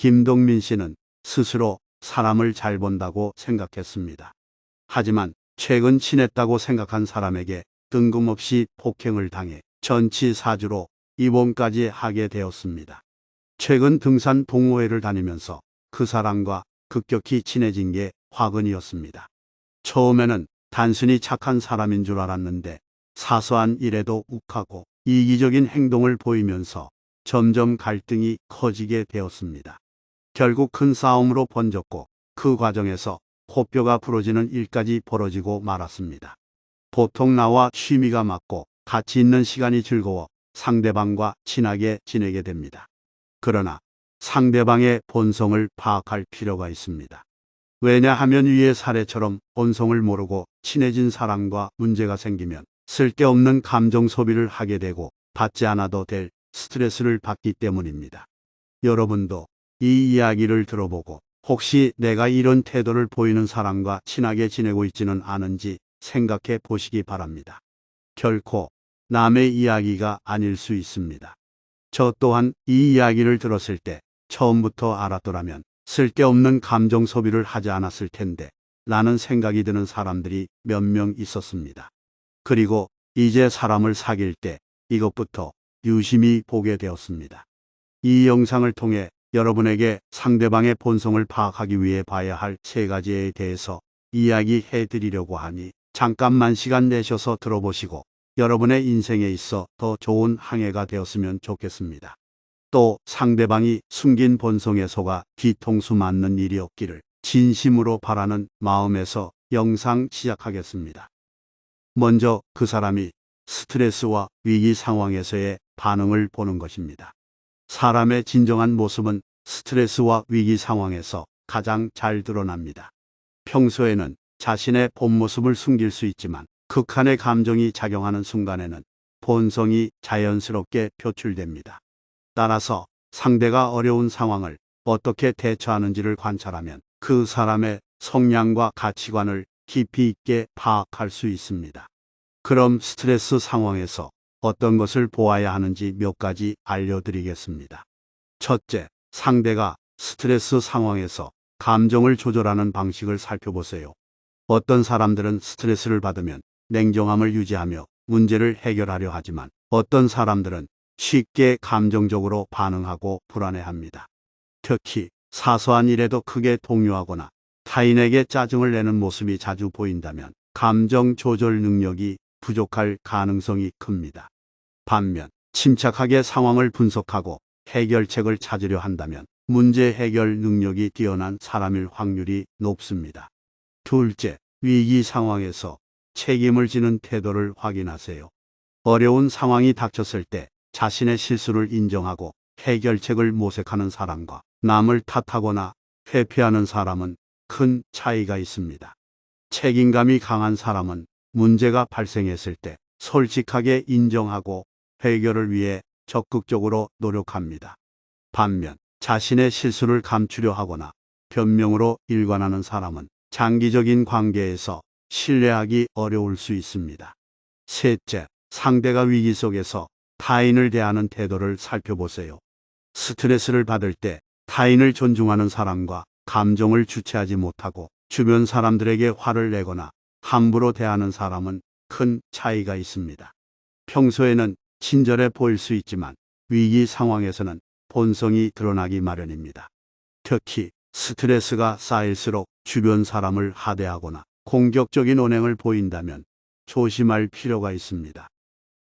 김동민 씨는 스스로 사람을 잘 본다고 생각했습니다. 하지만 최근 친했다고 생각한 사람에게 뜬금없이 폭행을 당해 전치사주로 입원까지 하게 되었습니다. 최근 등산 동호회를 다니면서 그 사람과 급격히 친해진 게 화근이었습니다. 처음에는 단순히 착한 사람인 줄 알았는데 사소한 일에도 욱하고 이기적인 행동을 보이면서 점점 갈등이 커지게 되었습니다. 결국 큰 싸움으로 번졌고 그 과정에서 코뼈가 부러지는 일까지 벌어지고 말았습니다. 보통 나와 취미가 맞고 같이 있는 시간이 즐거워 상대방과 친하게 지내게 됩니다. 그러나 상대방의 본성을 파악할 필요가 있습니다. 왜냐하면 위의 사례처럼 본성을 모르고 친해진 사람과 문제가 생기면 쓸데없는 감정 소비를 하게 되고 받지 않아도 될 스트레스를 받기 때문입니다. 여러분도 이 이야기를 들어보고 혹시 내가 이런 태도를 보이는 사람과 친하게 지내고 있지는 않은지 생각해 보시기 바랍니다. 결코 남의 이야기가 아닐 수 있습니다. 저 또한 이 이야기를 들었을 때 처음부터 알았더라면 쓸데없는 감정 소비를 하지 않았을 텐데 라는 생각이 드는 사람들이 몇 명 있었습니다. 그리고 이제 사람을 사귈 때 이것부터 유심히 보게 되었습니다. 이 영상을 통해 여러분에게 상대방의 본성을 파악하기 위해 봐야 할 3가지에 대해서 이야기해 드리려고 하니 잠깐만 시간 내셔서 들어보시고 여러분의 인생에 있어 더 좋은 한 해가 되었으면 좋겠습니다. 또 상대방이 숨긴 본성에 속아 뒤통수 맞는 일이 없기를 진심으로 바라는 마음에서 영상 시작하겠습니다. 먼저 그 사람이 스트레스와 위기 상황에서의 반응을 보는 것입니다. 사람의 진정한 모습은 스트레스와 위기 상황에서 가장 잘 드러납니다. 평소에는 자신의 본 모습을 숨길 수 있지만 극한의 감정이 작용하는 순간에는 본성이 자연스럽게 표출됩니다. 따라서 상대가 어려운 상황을 어떻게 대처하는지를 관찰하면 그 사람의 성향과 가치관을 깊이 있게 파악할 수 있습니다. 그럼 스트레스 상황에서 어떤 것을 보아야 하는지 몇 가지 알려드리겠습니다. 첫째, 상대가 스트레스 상황에서 감정을 조절하는 방식을 살펴보세요. 어떤 사람들은 스트레스를 받으면 냉정함을 유지하며 문제를 해결하려 하지만 어떤 사람들은 쉽게 감정적으로 반응하고 불안해합니다. 특히 사소한 일에도 크게 동요하거나 타인에게 짜증을 내는 모습이 자주 보인다면 감정 조절 능력이 부족할 가능성이 큽니다. 반면 침착하게 상황을 분석하고 해결책을 찾으려 한다면 문제 해결 능력이 뛰어난 사람일 확률이 높습니다. 둘째, 위기 상황에서 책임을 지는 태도를 확인하세요. 어려운 상황이 닥쳤을 때 자신의 실수를 인정하고 해결책을 모색하는 사람과 남을 탓하거나 회피하는 사람은 큰 차이가 있습니다. 책임감이 강한 사람은 문제가 발생했을 때 솔직하게 인정하고 해결을 위해 적극적으로 노력합니다. 반면 자신의 실수를 감추려 하거나 변명으로 일관하는 사람은 장기적인 관계에서 신뢰하기 어려울 수 있습니다. 셋째, 상대가 위기 속에서 타인을 대하는 태도를 살펴보세요. 스트레스를 받을 때 타인을 존중하는 사람과 감정을 주체하지 못하고 주변 사람들에게 화를 내거나 함부로 대하는 사람은 큰 차이가 있습니다. 평소에는 친절해 보일 수 있지만 위기 상황에서는 본성이 드러나기 마련입니다. 특히 스트레스가 쌓일수록 주변 사람을 하대하거나 공격적인 언행을 보인다면 조심할 필요가 있습니다.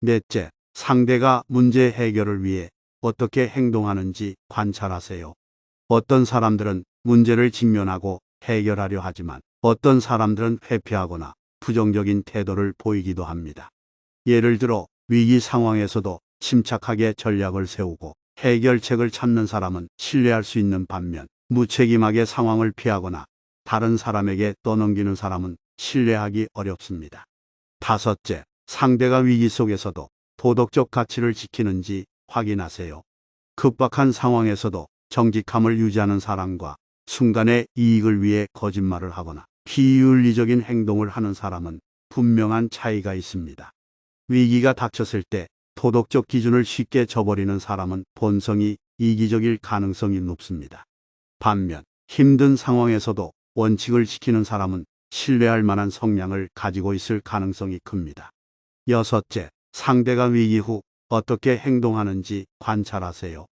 넷째, 상대가 문제 해결을 위해 어떻게 행동하는지 관찰하세요. 어떤 사람들은 문제를 직면하고 해결하려 하지만 어떤 사람들은 회피하거나 부정적인 태도를 보이기도 합니다. 예를 들어 위기 상황에서도 침착하게 전략을 세우고 해결책을 찾는 사람은 신뢰할 수 있는 반면 무책임하게 상황을 피하거나 다른 사람에게 떠넘기는 사람은 신뢰하기 어렵습니다. 다섯째, 상대가 위기 속에서도 도덕적 가치를 지키는지 확인하세요. 급박한 상황에서도 정직함을 유지하는 사람과 순간의 이익을 위해 거짓말을 하거나 비윤리적인 행동을 하는 사람은 분명한 차이가 있습니다. 위기가 닥쳤을 때 도덕적 기준을 쉽게 저버리는 사람은 본성이 이기적일 가능성이 높습니다. 반면 힘든 상황에서도 원칙을 지키는 사람은 신뢰할 만한 성향을 가지고 있을 가능성이 큽니다. 여섯째, 상대가 위기 후 어떻게 행동하는지 관찰하세요.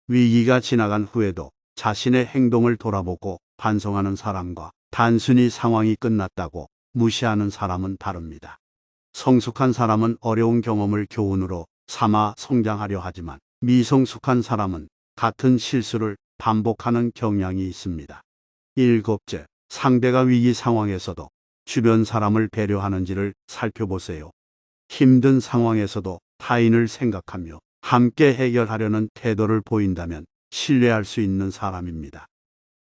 위기가 지나간 후에도 자신의 행동을 돌아보고 반성하는 사람과 단순히 상황이 끝났다고 무시하는 사람은 다릅니다. 성숙한 사람은 어려운 경험을 교훈으로 삼아 성장하려 하지만 미성숙한 사람은 같은 실수를 반복하는 경향이 있습니다. 일곱째, 상대가 위기 상황에서도 주변 사람을 배려하는지를 살펴보세요. 힘든 상황에서도 타인을 생각하며 함께 해결하려는 태도를 보인다면 신뢰할 수 있는 사람입니다.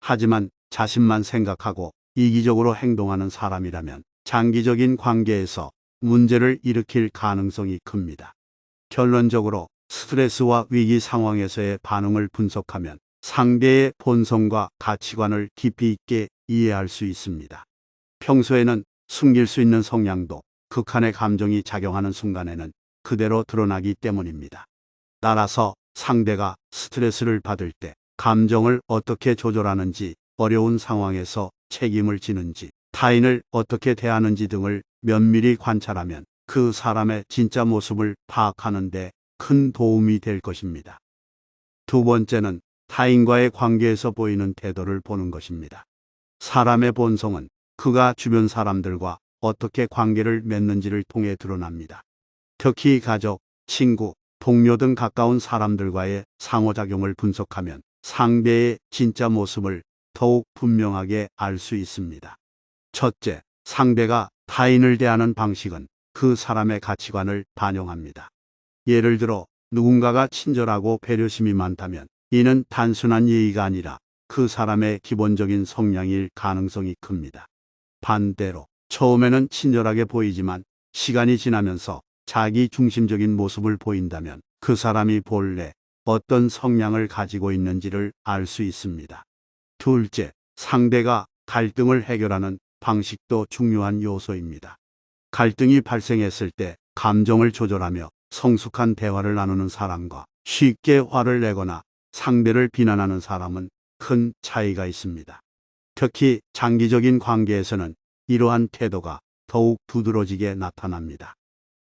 하지만 자신만 생각하고 이기적으로 행동하는 사람이라면 장기적인 관계에서 문제를 일으킬 가능성이 큽니다. 결론적으로 스트레스와 위기 상황에서의 반응을 분석하면 상대의 본성과 가치관을 깊이 있게 이해할 수 있습니다. 평소에는 숨길 수 있는 성향도 극한의 감정이 작용하는 순간에는 그대로 드러나기 때문입니다. 따라서 상대가 스트레스를 받을 때 감정을 어떻게 조절하는지, 어려운 상황에서 책임을 지는지, 타인을 어떻게 대하는지 등을 면밀히 관찰하면 그 사람의 진짜 모습을 파악하는 데 큰 도움이 될 것입니다. 두 번째는 타인과의 관계에서 보이는 태도를 보는 것입니다. 사람의 본성은 그가 주변 사람들과 어떻게 관계를 맺는지를 통해 드러납니다. 특히 가족, 친구, 동료 등 가까운 사람들과의 상호작용을 분석하면 상대의 진짜 모습을 더욱 분명하게 알 수 있습니다. 첫째, 상대가 타인을 대하는 방식은 그 사람의 가치관을 반영합니다. 예를 들어 누군가가 친절하고 배려심이 많다면 이는 단순한 예의가 아니라 그 사람의 기본적인 성향일 가능성이 큽니다. 반대로 처음에는 친절하게 보이지만 시간이 지나면서 자기 중심적인 모습을 보인다면 그 사람이 본래 어떤 성향을 가지고 있는지를 알 수 있습니다. 둘째, 상대가 갈등을 해결하는 방식도 중요한 요소입니다. 갈등이 발생했을 때 감정을 조절하며 성숙한 대화를 나누는 사람과 쉽게 화를 내거나 상대를 비난하는 사람은 큰 차이가 있습니다. 특히 장기적인 관계에서는 이러한 태도가 더욱 두드러지게 나타납니다.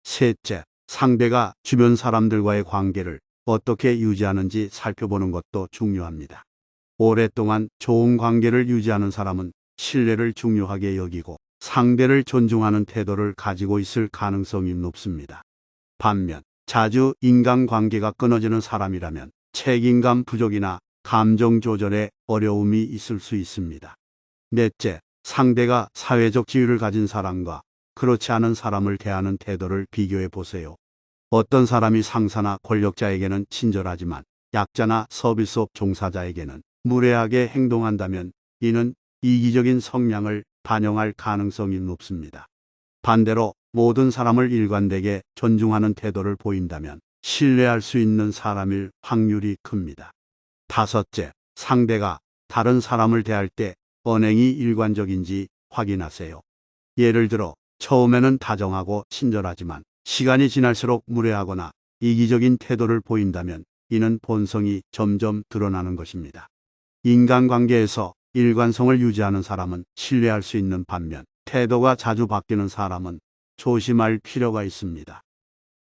셋째, 상대가 주변 사람들과의 관계를 어떻게 유지하는지 살펴보는 것도 중요합니다. 오랫동안 좋은 관계를 유지하는 사람은 신뢰를 중요하게 여기고 상대를 존중하는 태도를 가지고 있을 가능성이 높습니다. 반면 자주 인간관계가 끊어지는 사람이라면 책임감 부족이나 감정 조절에 어려움이 있을 수 있습니다. 넷째, 상대가 사회적 지위를 가진 사람과 그렇지 않은 사람을 대하는 태도를 비교해 보세요. 어떤 사람이 상사나 권력자에게는 친절하지만 약자나 서비스업 종사자에게는 무례하게 행동한다면 이는 이기적인 성향을 반영할 가능성이 높습니다. 반대로 모든 사람을 일관되게 존중하는 태도를 보인다면 신뢰할 수 있는 사람일 확률이 큽니다. 다섯째, 상대가 다른 사람을 대할 때 언행이 일관적인지 확인하세요. 예를 들어 처음에는 다정하고 친절하지만 시간이 지날수록 무례하거나 이기적인 태도를 보인다면 이는 본성이 점점 드러나는 것입니다. 인간관계에서 일관성을 유지하는 사람은 신뢰할 수 있는 반면 태도가 자주 바뀌는 사람은 조심할 필요가 있습니다.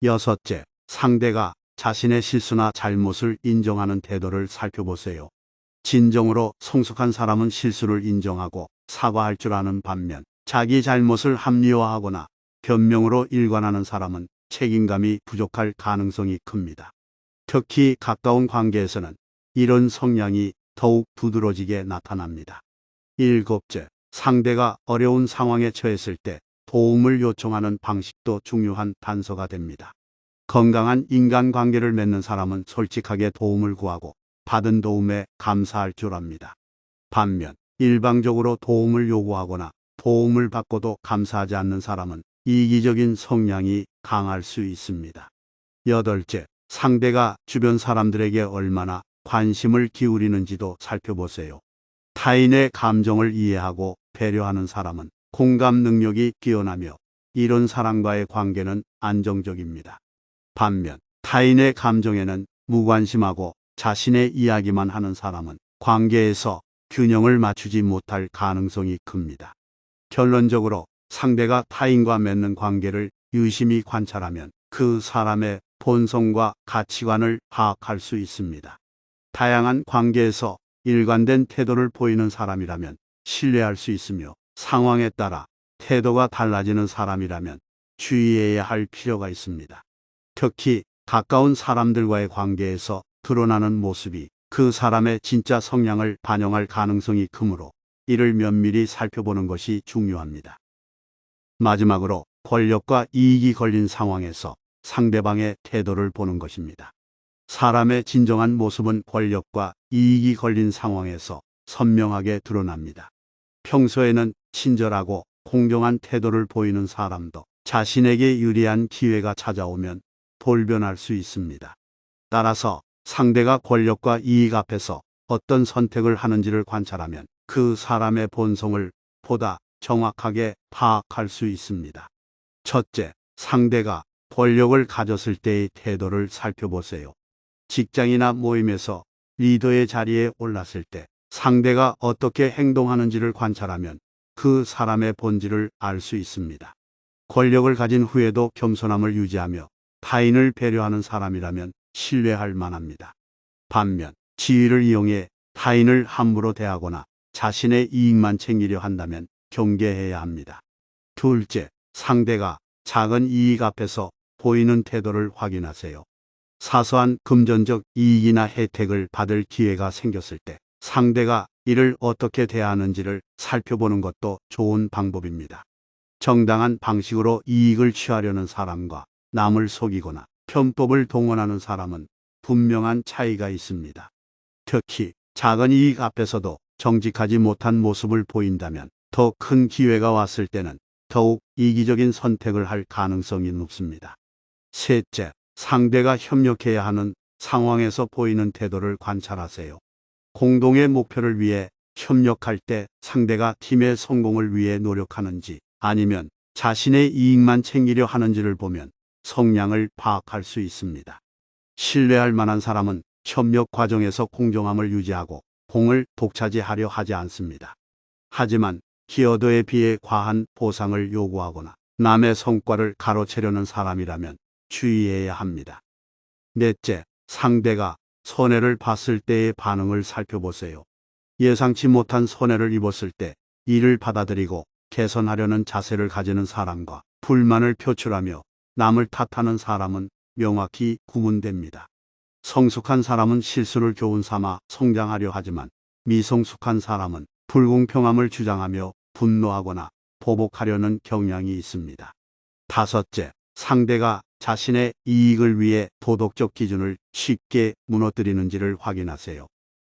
여섯째, 상대가 자신의 실수나 잘못을 인정하는 태도를 살펴보세요. 진정으로 성숙한 사람은 실수를 인정하고 사과할 줄 아는 반면 자기 잘못을 합리화하거나 변명으로 일관하는 사람은 책임감이 부족할 가능성이 큽니다. 특히 가까운 관계에서는 이런 성향이 더욱 두드러지게 나타납니다. 일곱째, 상대가 어려운 상황에 처했을 때 도움을 요청하는 방식도 중요한 단서가 됩니다. 건강한 인간관계를 맺는 사람은 솔직하게 도움을 구하고 받은 도움에 감사할 줄 압니다. 반면 일방적으로 도움을 요구하거나 도움을 받고도 감사하지 않는 사람은 이기적인 성향이 강할 수 있습니다. 여덟째, 상대가 주변 사람들에게 얼마나 관심을 기울이는지도 살펴보세요. 타인의 감정을 이해하고 배려하는 사람은 공감 능력이 뛰어나며 이런 사람과의 관계는 안정적입니다. 반면 타인의 감정에는 무관심하고 자신의 이야기만 하는 사람은 관계에서 균형을 맞추지 못할 가능성이 큽니다. 결론적으로 상대가 타인과 맺는 관계를 유심히 관찰하면 그 사람의 본성과 가치관을 파악할 수 있습니다. 다양한 관계에서 일관된 태도를 보이는 사람이라면 신뢰할 수 있으며, 상황에 따라 태도가 달라지는 사람이라면 주의해야 할 필요가 있습니다. 특히 가까운 사람들과의 관계에서 드러나는 모습이 그 사람의 진짜 성향을 반영할 가능성이 크므로 이를 면밀히 살펴보는 것이 중요합니다. 마지막으로 권력과 이익이 걸린 상황에서 상대방의 태도를 보는 것입니다. 사람의 진정한 모습은 권력과 이익이 걸린 상황에서 선명하게 드러납니다. 평소에는 친절하고 공정한 태도를 보이는 사람도 자신에게 유리한 기회가 찾아오면 돌변할 수 있습니다. 따라서 상대가 권력과 이익 앞에서 어떤 선택을 하는지를 관찰하면 그 사람의 본성을 보다 정확하게 파악할 수 있습니다. 첫째, 상대가 권력을 가졌을 때의 태도를 살펴보세요. 직장이나 모임에서 리더의 자리에 올랐을 때 상대가 어떻게 행동하는지를 관찰하면 그 사람의 본질을 알 수 있습니다. 권력을 가진 후에도 겸손함을 유지하며 타인을 배려하는 사람이라면 신뢰할 만합니다. 반면 지위를 이용해 타인을 함부로 대하거나 자신의 이익만 챙기려 한다면 경계해야 합니다. 둘째, 상대가 작은 이익 앞에서 보이는 태도를 확인하세요. 사소한 금전적 이익이나 혜택을 받을 기회가 생겼을 때 상대가 이를 어떻게 대하는지를 살펴보는 것도 좋은 방법입니다. 정당한 방식으로 이익을 취하려는 사람과 남을 속이거나 편법을 동원하는 사람은 분명한 차이가 있습니다. 특히 작은 이익 앞에서도 정직하지 못한 모습을 보인다면 더 큰 기회가 왔을 때는 더욱 이기적인 선택을 할 가능성이 높습니다. 셋째, 상대가 협력해야 하는 상황에서 보이는 태도를 관찰하세요. 공동의 목표를 위해 협력할 때 상대가 팀의 성공을 위해 노력하는지 아니면 자신의 이익만 챙기려 하는지를 보면 성향을 파악할 수 있습니다. 신뢰할 만한 사람은 협력 과정에서 공정함을 유지하고 공을 독차지하려 하지 않습니다. 하지만 기여도에 비해 과한 보상을 요구하거나 남의 성과를 가로채려는 사람이라면 주의해야 합니다. 넷째, 상대가 손해를 봤을 때의 반응을 살펴보세요. 예상치 못한 손해를 입었을 때 이를 받아들이고 개선하려는 자세를 가지는 사람과 불만을 표출하며 남을 탓하는 사람은 명확히 구분됩니다. 성숙한 사람은 실수를 교훈 삼아 성장하려 하지만 미성숙한 사람은 불공평함을 주장하며 분노하거나 보복하려는 경향이 있습니다. 다섯째, 상대가 자신의 이익을 위해 도덕적 기준을 쉽게 무너뜨리는지를 확인하세요.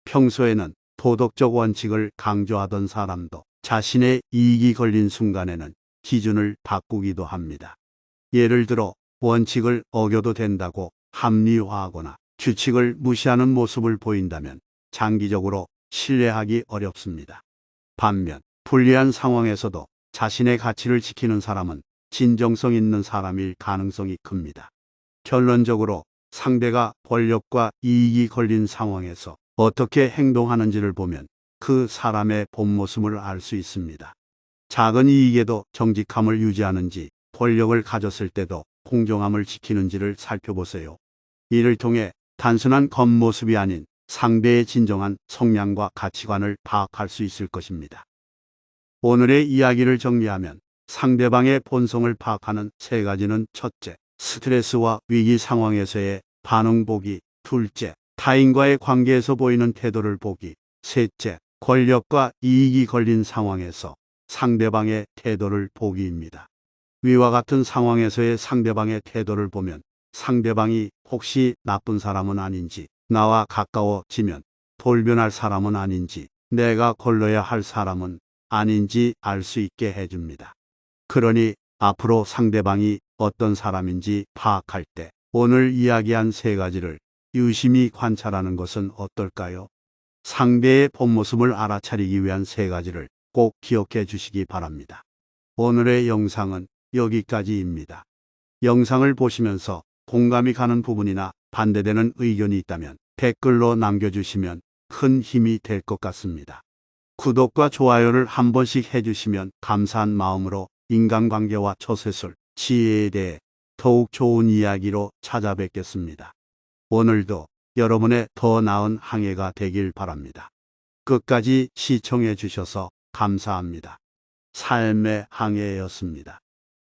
평소에는 도덕적 원칙을 강조하던 사람도 자신의 이익이 걸린 순간에는 기준을 바꾸기도 합니다. 예를 들어 원칙을 어겨도 된다고 합리화하거나 규칙을 무시하는 모습을 보인다면 장기적으로 신뢰하기 어렵습니다. 반면 불리한 상황에서도 자신의 가치를 지키는 사람은 진정성 있는 사람일 가능성이 큽니다. 결론적으로 상대가 권력과 이익이 걸린 상황에서 어떻게 행동하는지를 보면 그 사람의 본 모습을 알 수 있습니다. 작은 이익에도 정직함을 유지하는지, 권력을 가졌을 때도 공정함을 지키는지를 살펴보세요. 이를 통해 단순한 겉모습이 아닌 상대의 진정한 성향과 가치관을 파악할 수 있을 것입니다. 오늘의 이야기를 정리하면 상대방의 본성을 파악하는 세 가지는: 첫째, 스트레스와 위기 상황에서의 반응 보기; 둘째, 타인과의 관계에서 보이는 태도를 보기; 셋째, 권력과 이익이 걸린 상황에서 상대방의 태도를 보기입니다. 위와 같은 상황에서의 상대방의 태도를 보면 상대방이 혹시 나쁜 사람은 아닌지, 나와 가까워지면 돌변할 사람은 아닌지, 내가 걸러야 할 사람은 아닌지 알 수 있게 해줍니다. 그러니 앞으로 상대방이 어떤 사람인지 파악할 때 오늘 이야기한 세 가지를 유심히 관찰하는 것은 어떨까요? 상대의 본 모습을 알아차리기 위한 세 가지를 꼭 기억해 주시기 바랍니다. 오늘의 영상은 여기까지입니다. 영상을 보시면서 공감이 가는 부분이나 반대되는 의견이 있다면 댓글로 남겨주시면 큰 힘이 될 것 같습니다. 구독과 좋아요를 한 번씩 해주시면 감사한 마음으로 인간관계와 처세술, 지혜에 대해 더욱 좋은 이야기로 찾아뵙겠습니다. 오늘도 여러분의 더 나은 한 해가 되길 바랍니다. 끝까지 시청해 주셔서 감사합니다. 삶의 항해였습니다.